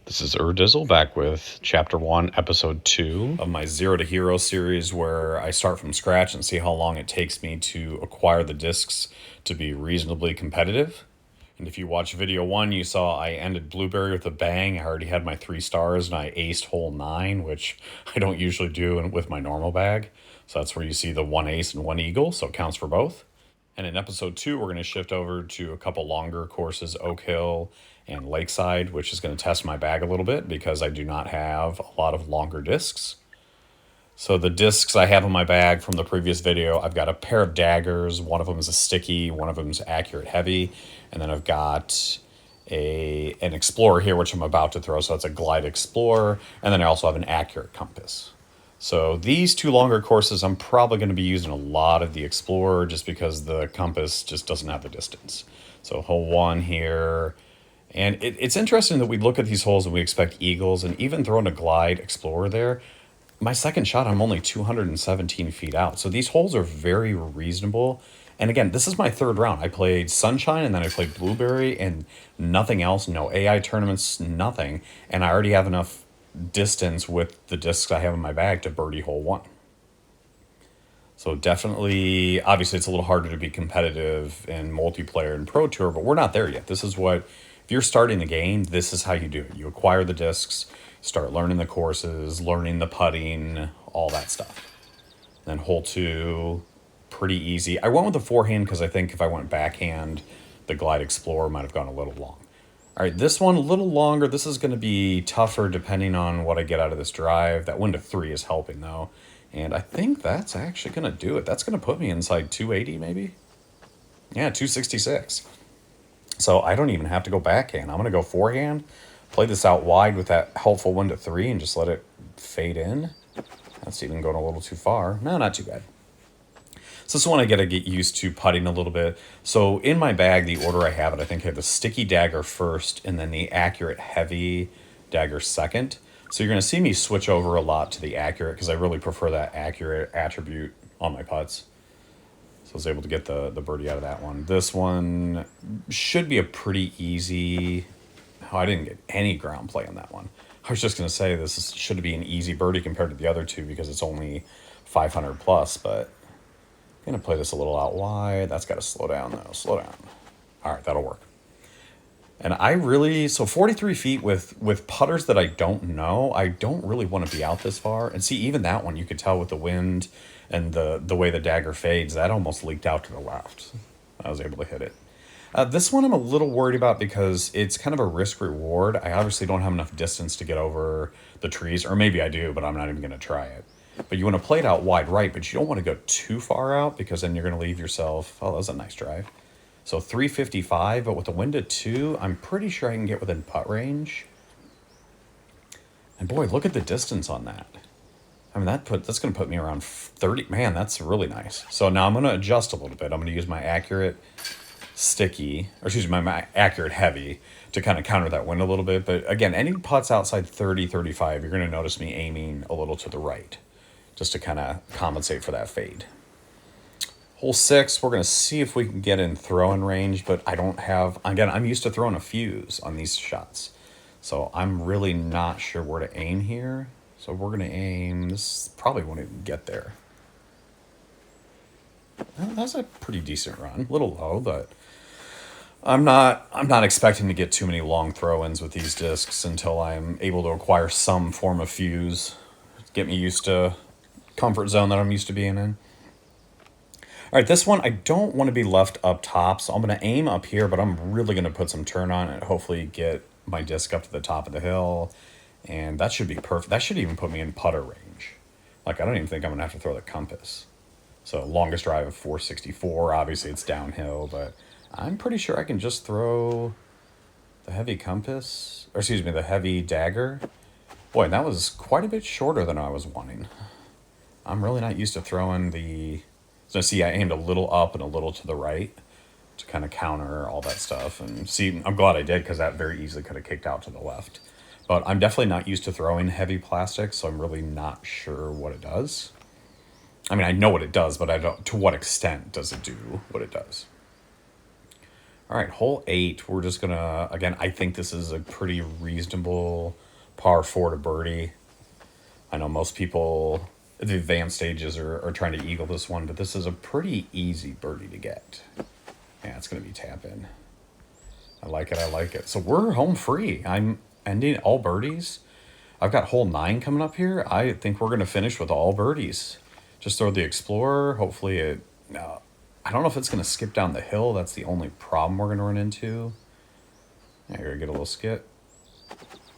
This is Urdizzle back with Chapter 1, Episode 2 of my Zero to Hero series, where I start from scratch and see how long it takes me to acquire the discs to be reasonably competitive. And if you watch video 1, you saw I ended Blueberry with a bang. I already had my 3 stars and I aced hole 9, which I don't usually do with my normal bag. So that's where you see the 1 ace and 1 eagle, so it counts for both. And in episode 2, we're going to shift over to a couple longer courses, Oak Hill and Lakeside, which is going to test my bag a little bit because I do not have a lot of longer discs. So the discs I have in my bag from the previous video, I've got a pair of daggers. One of them is a sticky, one of them is accurate heavy. And then I've got an Explorer here, which I'm about to throw. So it's a Glide Explorer. And then I also have an accurate compass. So these 2 longer courses, I'm probably going to be using a lot of the Explorer just because the compass just doesn't have the distance. So hole 1 here. And it's interesting that we look at these holes and we expect eagles, and even throwing a Glide Explorer there, my second shot, I'm only 217 feet out. So these holes are very reasonable. And again, this is my 3rd round. I played Sunshine and then I played Blueberry and nothing else, no AI tournaments, nothing. And I already have enough distance with the discs I have in my bag to birdie hole 1. So definitely, obviously it's a little harder to be competitive in multiplayer and Pro Tour, but we're not there yet. This is what, if you're starting the game, this is how you do it. You acquire the discs, start learning the courses, learning the putting, all that stuff. Then hole 2, pretty easy. I went with the forehand because I think if I went backhand, the Glide Explorer might have gone a little long. All right, this one a little longer. This is going to be tougher depending on what I get out of this drive. That wind to 3 is helping though. And I think that's actually going to do it. That's going to put me inside 280 maybe. Yeah, 266. So I don't even have to go backhand. I'm going to go forehand, play this out wide with that helpful wind to 3 and just let it fade in. That's even going a little too far. No, not too bad. So this is when I got to get used to putting a little bit. So in my bag, the order I have it, I think I have the sticky dagger first and then the accurate heavy dagger second. So you're going to see me switch over a lot to the accurate because I really prefer that accurate attribute on my putts. So I was able to get the birdie out of that one. This one should be a pretty easy... Oh, I didn't get any ground play on that one. I was just going to say should be an easy birdie compared to the other 2 because it's only 500 plus, but... I'm going to play this a little out wide. That's got to slow down, though. Slow down. All right, that'll work. And I really... So 43 feet with putters that I don't know, I don't really want to be out this far. And see, even that one, you could tell with the wind and the way the dagger fades, that almost leaked out to the left. I was able to hit it. This one I'm a little worried about because it's kind of a risk-reward. I obviously don't have enough distance to get over the trees. Or maybe I do, but I'm not even going to try it. But you want to play it out wide right, but you don't want to go too far out because then you're going to leave yourself... Oh, that was a nice drive. So 355, but with the wind at 2, I'm pretty sure I can get within putt range. And boy, look at the distance on that. I mean, that's going to put me around 30. Man, that's really nice. So now I'm going to adjust a little bit. I'm going to use my accurate sticky, or excuse me, my accurate heavy to kind of counter that wind a little bit. But again, any putts outside 30, 35, you're going to notice me aiming a little to the right, just to kind of compensate for that fade. Hole 6, we're going to see if we can get in throwing range, but I don't have... Again, I'm used to throwing a fuse on these shots, so I'm really not sure where to aim here. So we're going to aim... This probably won't even get there. Well, that's a pretty decent run. A little low, but... I'm not expecting to get too many long throw-ins with these discs until I'm able to acquire some form of fuse. Get me used to... comfort zone that I'm used to being in. All right, this one, I don't want to be left up top, so I'm going to aim up here, but I'm really going to put some turn on it, hopefully get my disc up to the top of the hill, and that should be perfect. That should even put me in putter range. Like, I don't even think I'm going to have to throw the compass. So longest drive of 464, obviously it's downhill, but I'm pretty sure I can just throw the heavy compass, or excuse me, the heavy dagger. Boy, that was quite a bit shorter than I was wanting. I'm really not used to throwing the... So see, I aimed a little up and a little to the right to kind of counter all that stuff. And see, I'm glad I did because that very easily could have kicked out to the left. But I'm definitely not used to throwing heavy plastic, so I'm really not sure what it does. I mean, I know what it does, but I don't... To what extent does it do what it does? All right, hole 8. We're just gonna, again, I think this is a pretty reasonable par 4 to birdie. I know most people at the advanced stages are trying to eagle this one, but this is a pretty easy birdie to get. Yeah, it's gonna be tap in. I like it, I like it. So we're home free. I'm ending all birdies. I've got hole 9 coming up here. I think we're gonna finish with all birdies. Just throw the Explorer. Hopefully it, I don't know if it's gonna skip down the hill. That's the only problem we're gonna run into. Yeah, you're gonna get a little skip.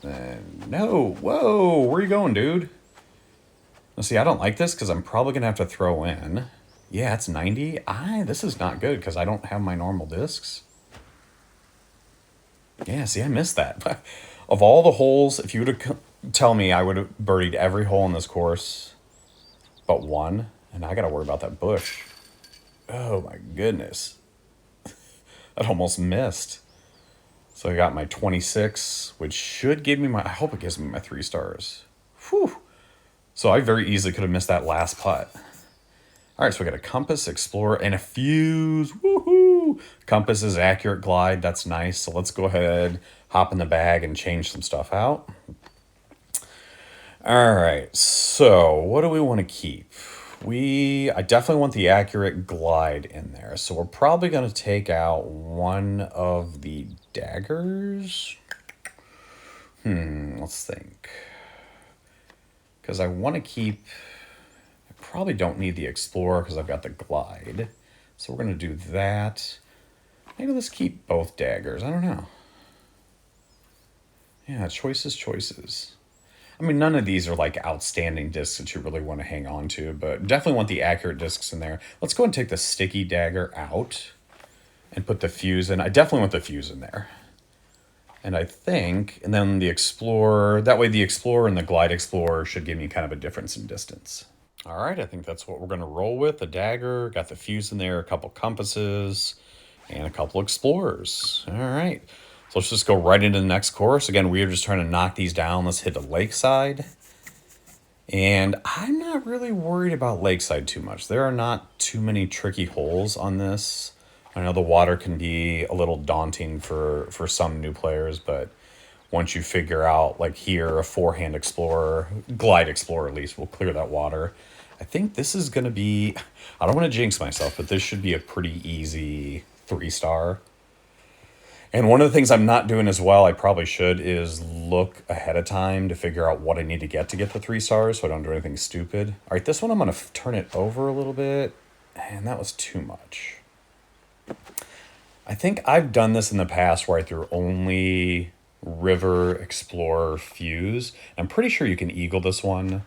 And no, whoa, where are you going, dude? Now, see, I don't like this because I'm probably gonna have to throw in. Yeah, it's 90. This is not good because I don't have my normal discs. Yeah, see, I missed that. Of all the holes, if you would have tell me I would have birdied every hole in this course but one, and I gotta worry about that bush. Oh my goodness. That almost missed. So I got my 26, which should give me my, I hope it gives me my 3 stars. Whew. So I very easily could have missed that last putt. All right, so we got a compass, explorer, and a fuse. Woohoo! Compass is accurate, glide. That's nice. So let's go ahead, hop in the bag, and change some stuff out. All right, so what do we want to keep? I definitely want the accurate glide in there. So we're probably going to take out one of the daggers. Let's think. Because I want to keep, I probably don't need the Explorer because I've got the Glide. So we're going to do that. Maybe let's keep both daggers. I don't know. Yeah, choices. I mean, none of these are like outstanding discs that you really want to hang on to, but definitely want the accurate discs in there. Let's go and take the sticky dagger out and put the fuse in. I definitely want the fuse in there. And I think, and then the Explorer, that way the Explorer and the Glide Explorer should give me kind of a difference in distance. All right, I think that's what we're going to roll with. The dagger, got the fuse in there, a couple compasses, and a couple Explorers. All right. So let's just go right into the next course. Again, we are just trying to knock these down. Let's hit the Lakeside. And I'm not really worried about Lakeside too much. There are not too many tricky holes on this. I know the water can be a little daunting for some new players, but once you figure out, like here, a forehand Explorer, Glide Explorer at least, will clear that water. I think this is going to be, I don't want to jinx myself, but this should be a pretty easy 3-star. And one of the things I'm not doing as well, I probably should, is look ahead of time to figure out what I need to get the 3 stars so I don't do anything stupid. All right, this one I'm going to turn it over a little bit. And that was too much. I think I've done this in the past where I threw only River, Explorer, Fuse. I'm pretty sure you can eagle this one,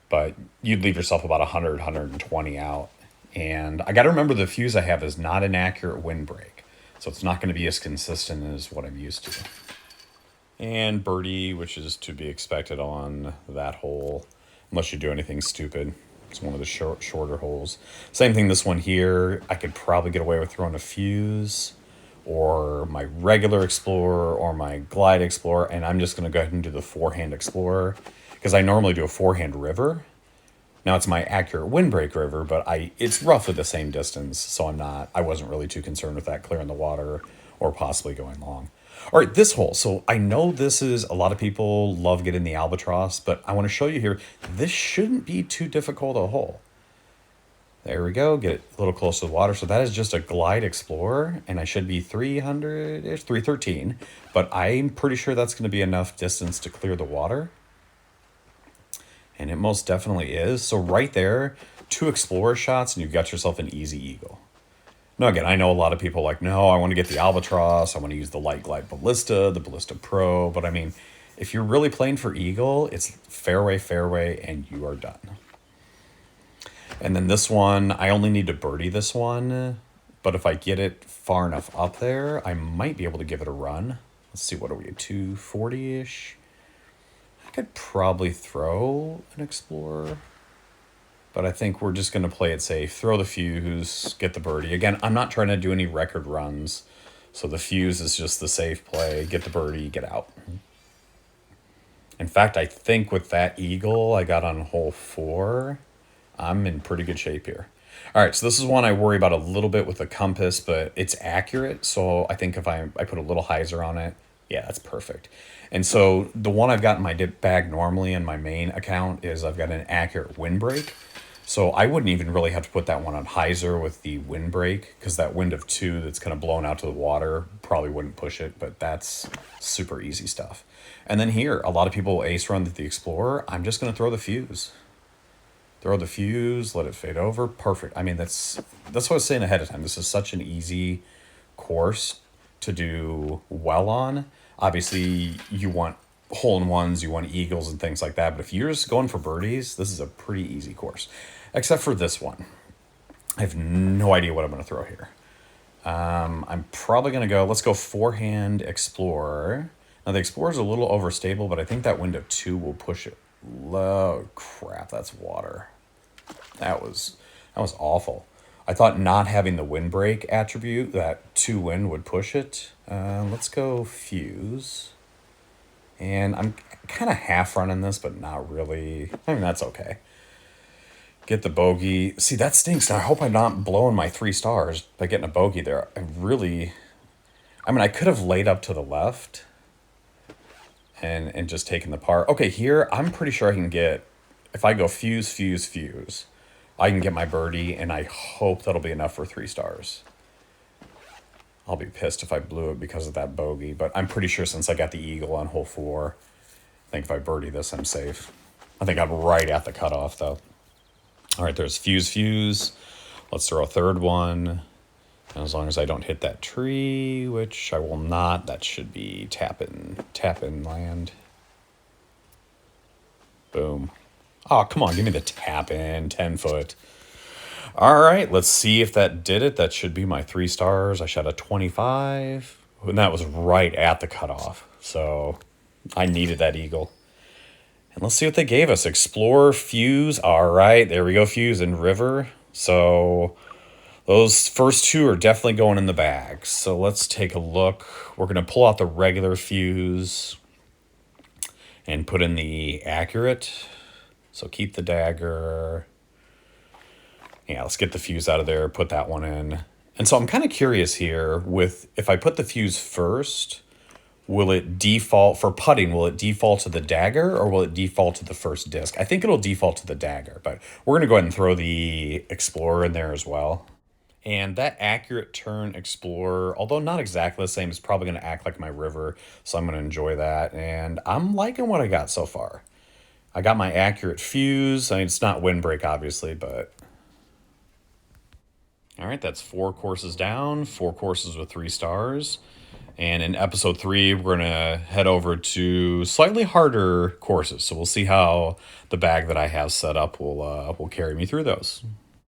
but you'd leave yourself about 100, 120 out. And I got to remember the Fuse I have is not an accurate windbreak. So it's not going to be as consistent as what I'm used to. And birdie, which is to be expected on that hole, unless you do anything stupid. It's one of the shorter holes. Same thing this one here. I could probably get away with throwing a fuse or my regular Explorer or my Glide Explorer, and I'm just going to go ahead and do the forehand Explorer because I normally do a forehand River. Now it's my accurate windbreak river, but it's roughly the same distance, so I wasn't really too concerned with that clearing the water or possibly going long. All right, this hole. So I know a lot of people love getting the albatross, but I want to show you here, this shouldn't be too difficult a hole. There we go, get it a little close to the water. So that is just a Glide Explorer, and I should be 300-ish, 313, but I'm pretty sure that's going to be enough distance to clear the water. And it most definitely is. So right there, 2 Explorer shots, and you've got yourself an easy eagle. Now, again, I know a lot of people are like, no, I want to get the Albatross. I want to use the Light Glide Ballista, the Ballista Pro. But I mean, if you're really playing for eagle, it's fairway, and you are done. And then this one, I only need to birdie this one. But if I get it far enough up there, I might be able to give it a run. Let's see, what are we at, 240-ish? Could probably throw an Explorer, but I think we're just going to play it safe. Throw the fuse, get the birdie. Again, I'm not trying to do any record runs, so the fuse is just the safe play. Get the birdie, get out. In fact, I think with that eagle I got on hole 4, I'm in pretty good shape here. All right, so this is one I worry about a little bit with the compass, but it's accurate. So I think if I put a little hyzer on it, yeah, that's perfect. And so the one I've got in my dip bag normally in my main account is I've got an accurate windbreak. So I wouldn't even really have to put that one on hyzer with the windbreak because that wind of two that's kind of blown out to the water probably wouldn't push it, but that's super easy stuff. And then here, a lot of people ace run the Explorer. I'm just going to throw the fuse. Throw the fuse, let it fade over. Perfect. I mean, that's what I was saying ahead of time. This is such an easy course to do well on. Obviously, you want hole-in-ones, you want eagles and things like that. But if you're just going for birdies, this is a pretty easy course. Except for this one. I have no idea what I'm going to throw here. I'm probably going to go, let's go forehand Explorer. Now, the Explorer's a little overstable, but I think that wind of two will push it. Oh, crap, that's water. That was awful. I thought not having the windbreak attribute, that two wind would push it. Let's go fuse. And I'm kind of half running this, but not really. I mean, that's okay. Get the bogey. See, that stinks. Now, I hope I'm not blowing my 3 stars by getting a bogey there. I mean, I could have laid up to the left and just taken the par. Okay, here, I'm pretty sure I can get, if I go fuse, fuse, fuse, I can get my birdie, and I hope that'll be enough for 3 stars. I'll be pissed if I blew it because of that bogey, but I'm pretty sure since I got the eagle on hole 4, I think if I birdie this, I'm safe. I think I'm right at the cutoff, though. All right, there's fuse, fuse. Let's throw a third one. And as long as I don't hit that tree, which I will not, that should be tap in land. Boom. Oh, come on, give me the tap in, 10 foot. All right, let's see if that did it. That should be my 3 stars. I shot a 25, and that was right at the cutoff. So I needed that eagle. And let's see what they gave us. Explore, fuse. All right, there we go, fuse and river. So those first 2 are definitely going in the bag. So let's take a look. We're going to pull out the regular fuse and put in the accurate. So keep the dagger. Yeah, let's get the fuse out of there, put that one in. And so I'm kind of curious here with, if I put the fuse first, will it default, for putting, will it default to the dagger or will it default to the first disc? I think it'll default to the dagger, but we're going to go ahead and throw the Explorer in there as well. And that accurate turn Explorer, although not exactly the same, is probably going to act like my river, so I'm going to enjoy that. And I'm liking what I got so far. I got my accurate fuse. I mean, it's not windbreak, obviously, but... All right, that's 4 courses down, 4 courses with 3 stars. And in episode 3, we're going to head over to slightly harder courses. So we'll see how the bag that I have set up will carry me through those.